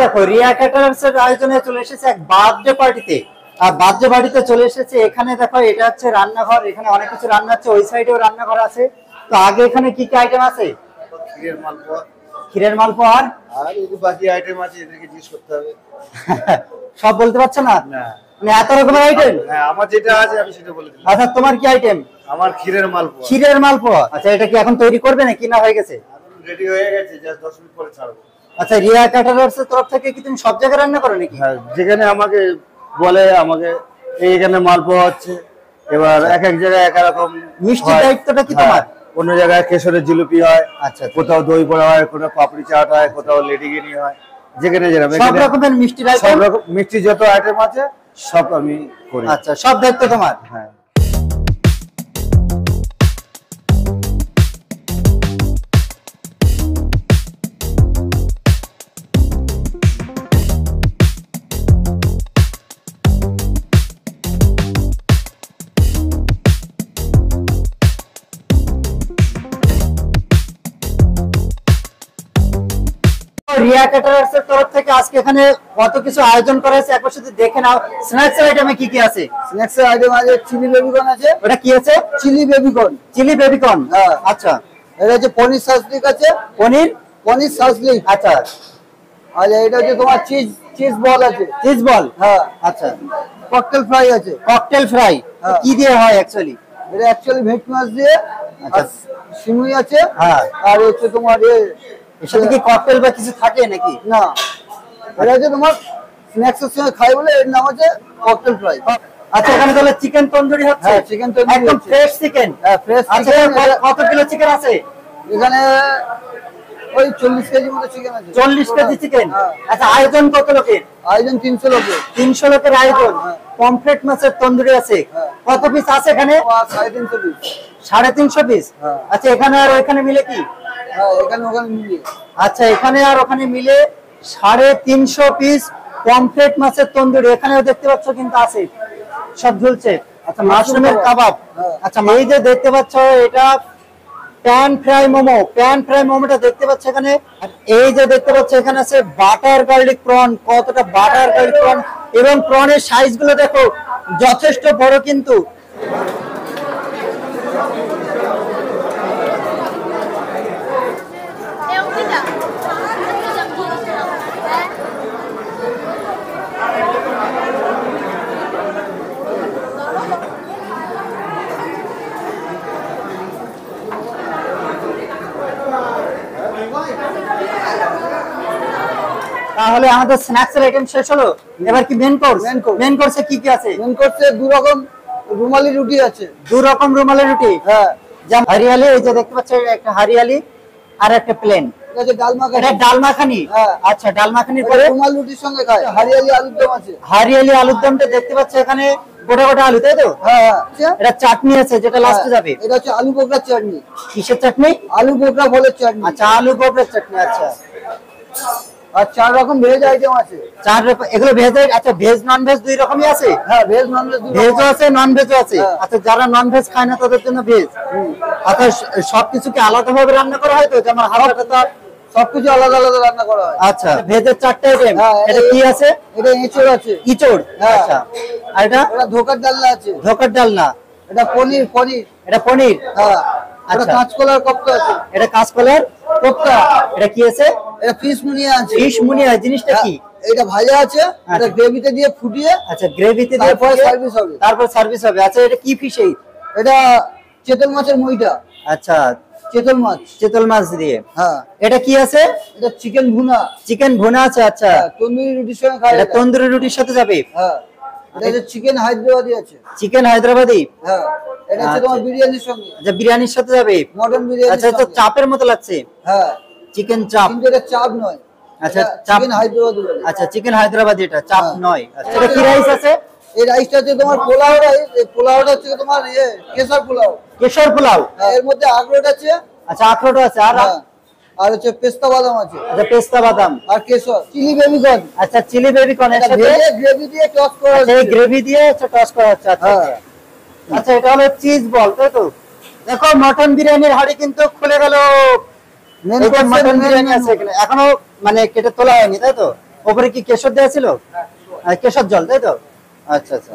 দেখো রিয়া ক্যাটারার্স এর আয়োজনে চলে এসেছে এক বার্থডে পার্টিতে। আর বার্থডে পার্টিতে চলে এসেছে, এখানে দেখো এটা হচ্ছে রান্নাঘর, এখানে অনেক কিছু রান্না হচ্ছে, ওই সাইডেও রান্নাঘর আছে। তো আগে এখানে কি কি আইটেম আছে? ক্ষীরের মালপোয়া আর এই যে বাকি আইটেম আছে এদেরকে জিজ্ঞেস করতে হবে। সব বলতে পারছো না? না মানে এত রকমের আইটেম? হ্যাঁ আমার যেটা আছে আমি সেটা বলে দিলাম। আচ্ছা তোমার কি আইটেম? আমার ক্ষীরের মালপোয়া। ক্ষীরের মালপোয়া, আচ্ছা এটা কি এখন তৈরি করবে নাকি না হয়ে গেছে? রেডি হয়ে গেছে, জাস্ট 10 মিনিট পরে ছাড়বো। আচ্ছা রিয়া ক্যাটারার্স এর তরফ থেকে কি তুমি সব জায়গায় রান্না করো নাকি? হ্যাঁ যেখানে আমাকে বলে আমাকে এইখানে মালপোয়া হচ্ছে, এবার এক এক জায়গায় এক রকম। মিষ্টির দায়িত্বটা কি তোমার? অন্য জায়গায় কেশরের জিলিপি হয়, আচ্ছা কোথাও দই বড়া হয়, কোথাও পাপড়ি চাট হয়, কোথাও লেডিগিনি হয়, যেখানে যেরকম সব রকমের মিষ্টির আইটেম, সব রকম মিষ্টি যত আইটেম আছে সব আমি করি। আচ্ছা সব দায়িত্ব তোমার? হ্যাঁ। রিয়া ক্যাটারার্স এর তরফ থেকে আজকে এখানে কত কিছু আয়োজন করা হয়েছে, একবার শুধু দেখে নাও। স্ন্যাক্স এর আইটেমে কি কি আছে? স্ন্যাক্স এর আইটেম আছে চিলি বেবিকর্ন আছে। ওটা কি আছে? Chilli baby corn. চিলি বেবিকর্ন, হ্যাঁ আচ্ছা। এটা হচ্ছে পনির সাসলিক আছে। পনির সাসলিক, আচ্ছা। আর এটা হচ্ছে তোমার চিজ বল আছে। চিজ বল, হ্যাঁ আচ্ছা। ককটেল ফ্রাই আছে। ককটেল ফ্রাই কি দিয়ে হয় অ্যাকচুয়ালি? এটা অ্যাকচুয়ালি ভেটকি মাছ দিয়ে, আচ্ছা। সিমুই আছে, হ্যাঁ। আর হচ্ছে তোমার এর সাথে কি ককটেল বা কিছু থাকে নাকি? না, এটা হচ্ছে তোমার স্ন্যাক্স এর সঙ্গে খাই বলে এর নাম হচ্ছে ককটেল ফ্রাই। আচ্ছা এখানে তাহলে চিকেন তন্দুরি হচ্ছে? হ্যাঁ চিকেন তন্দুরি, একদম ফ্রেশ চিকেন। হ্যাঁ ফ্রেশ আচ্ছা চিকেন। কত কিলো চিকেন আছে এখানে? ওই 40 কেজি মতো চিকেন আছে। 40 কেজি চিকেন। হ্যাঁ। আচ্ছা আয়োজন কত লোকের? আয়োজন 300 লোকের। 300 লোকের আয়োজন। পমফ্রেট মাছের তন্দুরি আছে, কত পিস আছে এখানে? 350 পিস। 350 পিস। হ্যাঁ। আচ্ছা এখানে আর ওখানে মিলে কি? হ্যাঁ এখানে ওখানে মিলিয়ে। আচ্ছা এখানে আর ওখানে মিলে 350 পিস পমফ্রেট মাছের তন্দুরি এখানেও দেখতে পাচ্ছ কিন্তু আছে, সব ঝুলছে। আচ্ছা মাশরুমের কাবাব, আচ্ছা এই যে দেখতে পাচ্ছ এটা pan fry momo. Pan fry মোমোটা দেখতে পাচ্ছ এখানে। আর এই যে দেখতে পাচ্ছ এখানে আছে বাটার গার্লিক প্রন, কতটা বাটার গার্লিক প্রন, এবং প্রনের সাইজ গুলো দেখো যথেষ্ট বড় কিন্তু। তাহলে আমাদের স্ন্যাক্স এর আইটেম শেষ হলো, এবার কি মেন কোর্স? মেন কোর্সে কি কি আছে? মেন কোর্সে দু রকম রুমালি রুটি আছে। দু রকম রুমালি রুটি, হ্যাঁ যেমন হরিয়ালি, এই যে দেখতে পাচ্ছ একটা হরিয়ালি আর একটা প্লেন। এটা হচ্ছে ডাল মাখানি। এটা ডাল মাখানি, হ্যাঁ। আচ্ছা ডাল মাখানির পরে রুমাল রুটির সঙ্গে খায়। হরিয়ালি আলুর দম আছে। হরিয়ালি আলুর দমটা দেখতে পাচ্ছ এখানে গোটা গোটা আলু, তাই তো? হ্যাঁ এটা চাটনি আছে যেটা লাস্টে যাবে। এটা হচ্ছে আলু বোকরার চাটনি। কিসের চাটনি? আলু বোকরা ফলের চাটনি। আচ্ছা আলু গোবরের চাটনি, আচ্ছা। আর 4 রকম ভেজ আইটেম আছে। 4 রকম, এগুলো ভেজ? আচ্ছা ভেজ নন ভেজ দুই রকমই আছে? হ্যাঁ ভেজ নন ভেজ ভেজও আছে নন ভেজও আছে। আচ্ছা যারা নন ভেজ খায় না তাদের জন্য ভেজ। আচ্ছা সবকিছু কি আলাদা ভাবে রান্না করা হয় তো? যেমন হাড়টা সবকিছু আলাদা আলাদা রান্না করা হয়। আচ্ছা ভেজের 4টা আইটেম। এটা কি আছে? এটা এঁচড় আছে। ইচড়, আচ্ছা। আর এটা? এটা ধোকার ডালনা আছে। ধোকার ডালনা। এটা পনির। এটা পনির, হ্যাঁ। এটা আচ্ছা। কাঁচকলার কোপ্তা আছে। এটা কাঁচকলার কোপ্তা। এটা কি আছে? এটা ফিশ মুনিয়া আছে। ফিশ মুনিয়া জিনিসটা কি? এটা ভাজা আছে, এটা গ্রেভিতে দিয়ে ফুটিয়ে, আচ্ছা গ্রেভিতে দিয়ে তারপর সার্ভিস হবে। তারপর সার্ভিস হবে। আচ্ছা এটা কি ফিশ? এটা চেতল মাছের মুইটা। আচ্ছা চেতল মাছ দিয়ে। হ্যাঁ। এটা কি আছে? এটা চিকেন ভুনা। চিকেন ভুনা আছে, আচ্ছা। তন্দুরি রুটির সঙ্গে খায়। এটা তন্দুরি রুটির সাথে যাবে। হ্যাঁ। এটা চিকেন হায়দ্রাবাদি আছে। চিকেন হায়দ্রাবাদি, হ্যাঁ। এটা হচ্ছে তোমার বিরিয়ানির সঙ্গে। আচ্ছা বিরিয়ানির সাথে যাবে। মটন বিরিয়ানি। আচ্ছা তো চাপের মতো লাগছে। হ্যাঁ চিকেন চাপ। কিন্তু এটা চাপ নয়। আচ্ছা চাপ। চিকেন হায়দ্রাবাদি। আচ্ছা চিকেন হায়দ্রাবাদি, এটা চাপ নয়। আচ্ছা এটা কি রাইস আছে? এই রাইসটা হচ্ছে তোমার পোলাও রাইস, এই পোলাওটা হচ্ছে তোমার কেশর পোলাও। কেশর পোলাও, এর মধ্যে আখরোট আছে। আচ্ছা আখরোট আছে, আর আর হচ্ছে পেস্তা বাদাম আছে। আচ্ছা পেস্তা বাদাম আর কেশর, চিলি বেবিকর্ন। আচ্ছা চিলি বেবিকর্ন এর সাথে গ্রেভি দিয়ে টস করা হচ্ছে, এই গ্রেভি দিয়ে টস করা হচ্ছে। আচ্ছা আচ্ছা এটা হলো চিজ বল, তাই তো? দেখো মটন বিরিয়ানির হাড়ি কিন্তু খুলে গেল। মটন বিরিয়ানি আছে এখানে, এখনো মানে কেটে তোলা হয়নি, তাই তো? উপরে কি কেশর দেওয়া ছিল? কেশর জল, তাই তো? আচ্ছা আচ্ছা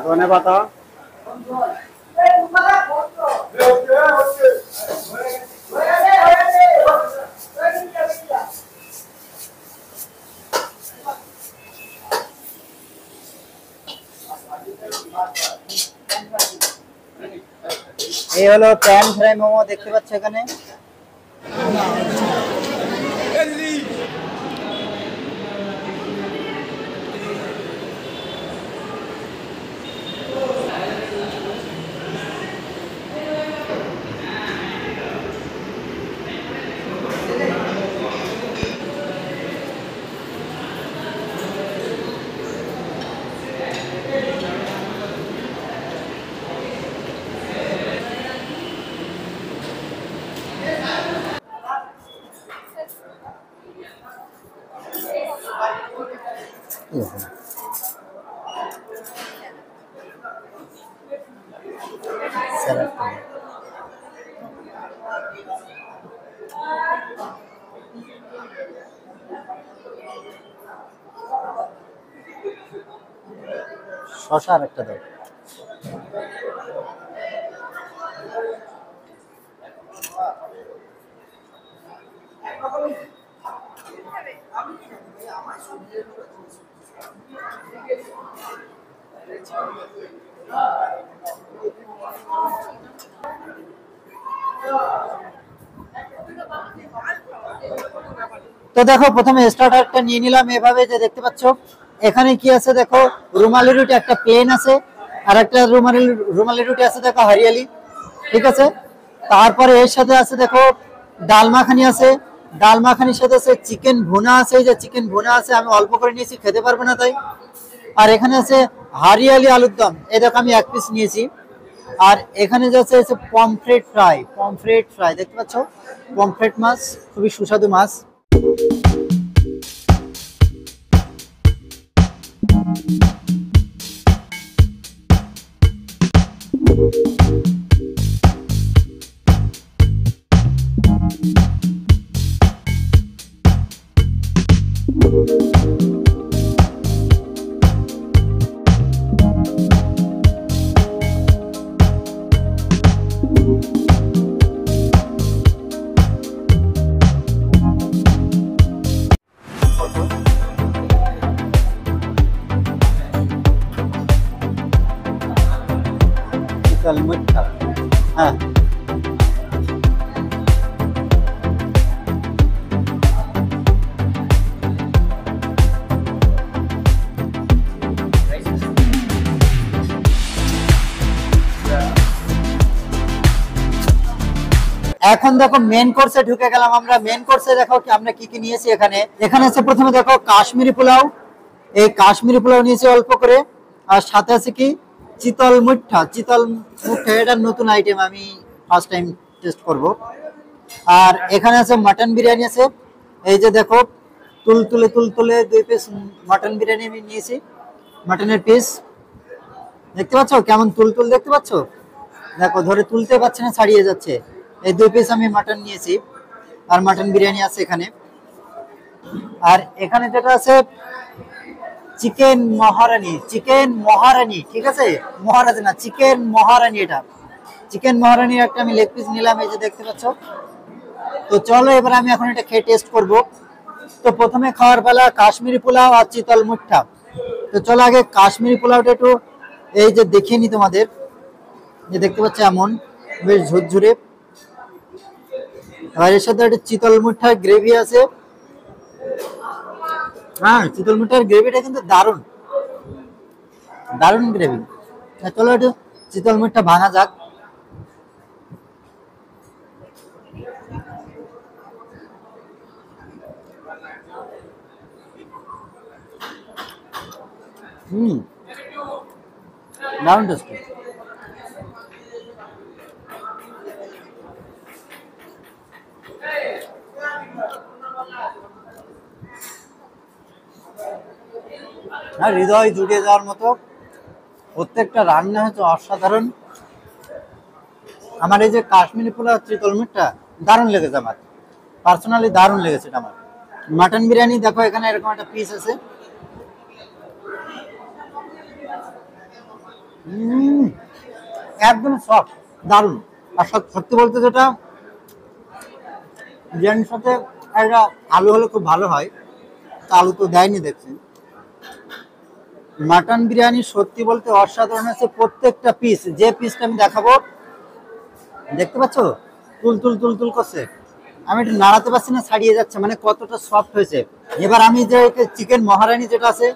ধনে পাতা, এই হলো প্যান ফ্রাই মোমো, দেখতে পাচ্ছ এখানে। শসা আর একটা দাও। তো দেখো প্রথমে স্টার্টারটা নিয়ে নিলাম এভাবে, যে দেখতে পাচ্ছ এখানে কি আছে দেখো, রুমালি রুটি একটা প্লেন আছে, আর একটা রুমালি রুটি আছে দেখো হরিয়ালি, ঠিক আছে। তারপরে এর সাথে আছে দেখো ডাল মাখানি আছে, ডাল মাখানির সাথে আছে চিকেন ভুনা আছে, এই যে চিকেন ভুনা আছে, আমি অল্প করে নিয়েছি, খেতে পারবো না তাই। আর এখানে আছে হরিয়ালি আলুর দম, এই দেখো আমি 1 পিস নিয়েছি। আর এখানে যাচ্ছে পমফ্রেট ফ্রাই, পমফ্রেট ফ্রাই দেখতে পাচ্ছ, পমফ্রেট মাছ, খুবই সুস্বাদু মাছ। হ্যাঁ এখন দেখো মেন কোর্সে ঢুকে গেলাম আমরা। মেন কোর্সে দেখো কি আমরা কি কি নিয়েছি এখানে। এখানে আছে প্রথমে দেখো কাশ্মীরি পোলাও, এই কাশ্মীরি পোলাও নিয়েছি অল্প করে, আর সাথে আছে কি চিতল মুঠা। চিতল মুঠা এটা নতুন আইটেম, আমি ফার্স্ট টাইম টেস্ট করব। আর এখানে আছে মাটন বিরিয়ানি আছে, এই যে দেখো তুলতুলে 2 পিস মাটন বিরিয়ানি আমি নিয়েছি, মাটনের পিস দেখতে পাচ্ছ কেমন তুলতুল দেখতে পাচ্ছ, দেখো ধরে তুলতে পারছে না, ছাড়িয়ে যাচ্ছে। এই 2 পিস আমি মাটন নিয়েছি, আর মাটন বিরিয়ানি আছে এখানে। আর এখানে যেটা আছে চিকেন মহারানি, চিকেন মহারানি, ঠিক আছে, মহারাজ না, চিকেন মহারানি। এটা চিকেন মহারানির একটা আমি লেগ পিস নিলাম, এই যে দেখতে পাচ্ছ। তো চলো এবার আমি এখন এটা খেয়ে টেস্ট করব। তো প্রথমে খাওয়ার বেলা কাশ্মীরি পোলাও আর চিতল মুঠা। তো চলো আগে কাশ্মীরি পোলাওটা একটু এই যে দেখিয়ে নি তোমাদের, যে দেখতে পাচ্ছ এমন বেশ ঝুরঝুরে। আর এর সাথে একটা চিতল মুঠা গ্রেভি আছে, হ্যাঁ, চিতল মিঠার গ্রেভিটা কিন্তু দারুণ, দারুণ গ্রেভি। চলো একটু চিতল মিটটা ভাঙা যাক। দারুণ টেস্টি। হৃদয় জুড়িয়ে যাওয়ার মতো প্রত্যেকটা রান্না হচ্ছে অসাধারণ। আমার এই যে কাশ্মীরি পোলাও চিতল মিটটা দারুণ লেগেছে, আমার পার্সোনালি দারুণ লেগেছে এটা আমার। মাটন বিরিয়ানি দেখো এখানে এরকম একটা পিস আছে, একদম সফট, দারুণ। আর সত্যি বলতে যেটা বিরিয়ানির সাথে একটা আলু হলে খুব ভালো হয়, তা আলু তো দেয়নি দেখছি। মাটন বিরিয়ানি সত্যি বলতে অসাধারণ আছে প্রত্যেকটা পিস। যে পিসটা আমি দেখাবো, দেখতে পাচ্ছ তুল তুল তুল তুল করছে, আমি একটু নাড়াতে পারছি না, ছাড়িয়ে যাচ্ছে, মানে কতটা সফট হয়েছে। এবার আমি যে চিকেন মহারানি যেটা আছে,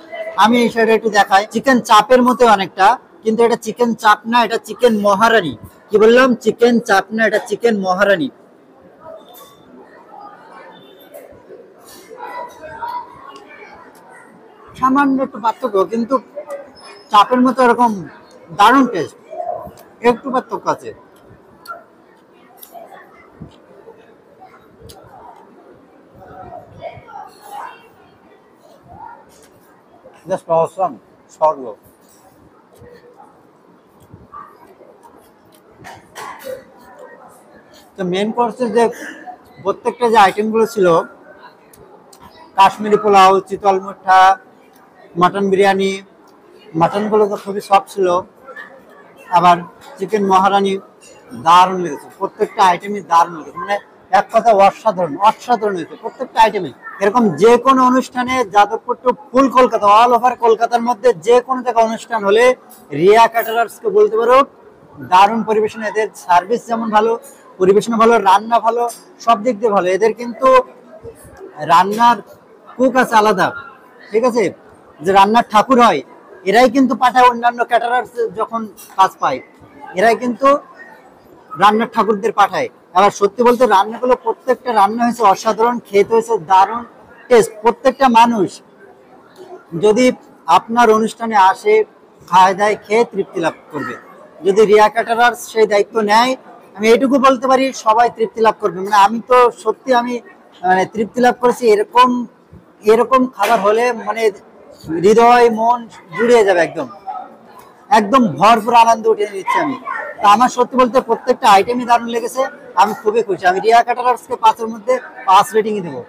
আমি এই সাইডে একটু দেখাই। চিকেন চাপের মতো অনেকটা, কিন্তু এটা চিকেন চাপ না, এটা চিকেন মহারানি। কি বললাম? চিকেন চাপ না, এটা চিকেন মহারানি। সামান্য একটু পার্থক্য, কিন্তু চাপের মতো এরকম দারুণ টেস্ট, একটু পার্থক্য আছে। জাস্ট অসাম, স্বর্গ। তো মেন কোর্সের যে প্রত্যেকটা যে আইটেমগুলো ছিল, কাশ্মীরি পোলাও, চিতল মিঠা, মাটন বিরিয়ানি, মাটনগুলো তো খুবই সফট ছিল, আবার চিকেন মহারানি, দারুণ লেগেছে প্রত্যেকটা আইটেমই, দারুণ লেগেছে, মানে এক কথা অসাধারণ, অসাধারণ হয়েছে প্রত্যেকটা আইটেমে। এরকম যে কোনো অনুষ্ঠানে, যাদবপুর টু ফুল কলকাতা, অল ওভার কলকাতার মধ্যে যে কোনো জায়গায় অনুষ্ঠান হলে রিয়া ক্যাটারার্সকে বলতে পারো দারুণ পরিবেশন। এদের সার্ভিস যেমন ভালো, পরিবেশন ভালো, রান্না ভালো, সব দিক দিয়ে ভালো। এদের কিন্তু রান্নার কুক আছে আলাদা, ঠিক আছে, যে রান্নার ঠাকুর হয়, এরাই কিন্তু পাঠায় অন্যান্য ক্যাটারার্স যখন কাজ পায়, এরাই কিন্তু রান্নার ঠাকুরদের পাঠায়। আবার সত্যি বলতে রান্নাগুলো প্রত্যেকটা রান্না হয়েছে অসাধারণ, খেতে হয়েছে দারুণ টেস্ট। প্রত্যেকটা মানুষ যদি আপনার অনুষ্ঠানে আসে, খায় দায়, খেয়ে তৃপ্তি লাভ করবে। যদি রিয়া ক্যাটারার্স সেই দায়িত্ব নেয়, আমি এইটুকু বলতে পারি সবাই তৃপ্তি লাভ করবে। মানে আমি তো সত্যি আমি মানে তৃপ্তি লাভ করেছি। এরকম এরকম খাবার হলে মানে হৃদয় মন জুড়িয়ে যাবে, একদম একদম ভরপুর আনন্দ উঠিয়ে দিচ্ছি আমি। তা আমার সত্যি বলতে প্রত্যেকটা আইটেমই দারুণ লেগেছে, আমি খুবই খুশি। আমি রিয়া ক্যাটারার্সকে 5-এর মধ্যে 5 রেটিংই দেবো।